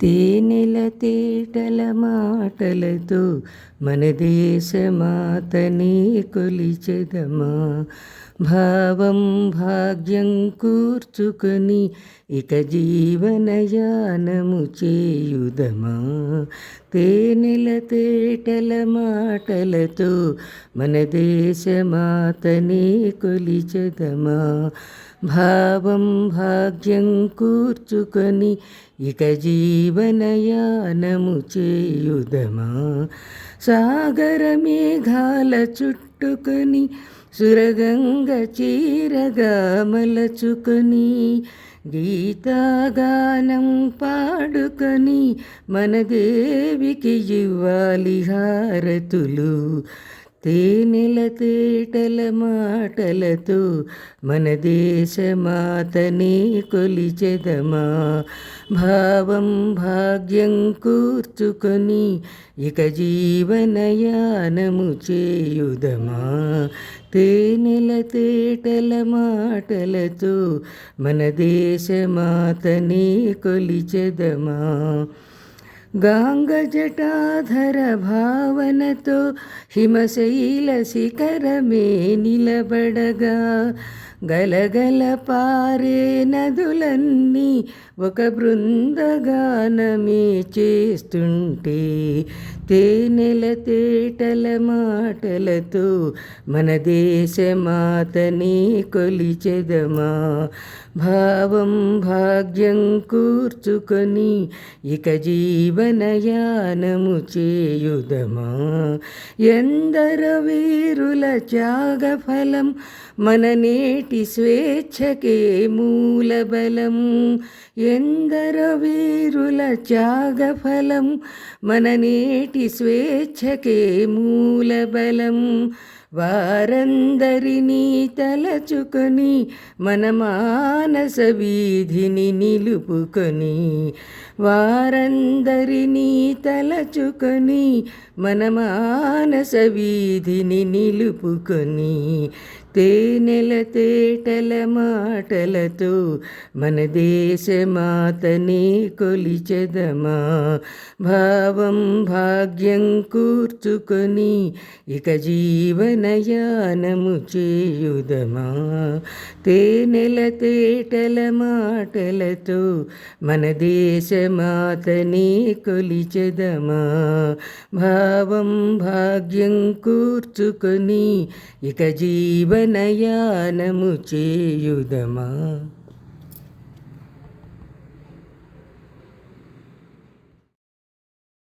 తేనెల తేటల మాటలతో మన దేశమాతనే కొలిచెదమా. భావం భాగ్యం కూర్చుకొని ఇక జీవనయానము చేయుదమా. తేనెల తేటల మాటలతో మన దేశమాతనే కొలిచెదమా. భావం భాగ్యం కూర్చుకొని ఇక జీవనయానము చేయుదమా. సాగర మేఘాల చుట్టుకొని సురగంగ చీరగా మలచుకొని గీతాగానం పాడుకొని మన దేవికి ఇవ్వాలి హారతులు. తేనెల తేటల మాటలతో మన దేశమాతనే కొలిచెదమా. భావం భాగ్యం కూర్చుకొని ఇక జీవనయానము చేయుదమా. తేనెల తేటల మాటలతో మన దేశమాతనే కొలిచెదమా. గాంగ జటాధర భావనతో హిమశైల శిఖరమే నిలబడగా గలగల పారే నదులన్నీ ఒక బృందగానమే చేస్తుంటే తేనెల తేటల మాటలతో మన దేశమాతనే కొలిచెదమా. భావం భాగ్యం కూర్చుకొని ఇక జీవనయానము చేయుదమా. ఎందరో వీరుల త్యాగఫలం మన నేటి స్వేచ్ఛకే మూలబలం. ఎందరో వీరుల త్యాగఫలం మన నేటి స్వేచ్ఛకే మూలబలం. వారందరినీ తలచుకొని మన మానస వీధిని నిలుపుకొని వారందరినీ తలచుకొని మన మానస వీధిని నిలుపుకొని తేనెల తేటల మాటలతో మన దేశమాతనే కొలిచెదమా. భావం భాగ్యం కూర్చుకొని ఇక జీవనయానము చేయుదమా. తేనెల తేటల మాటలతో మన దేశమాతనే కొలిచెదమా. భావం భాగ్యం కూర్చుకొని ఇక జీవనయానము చేయుదమా.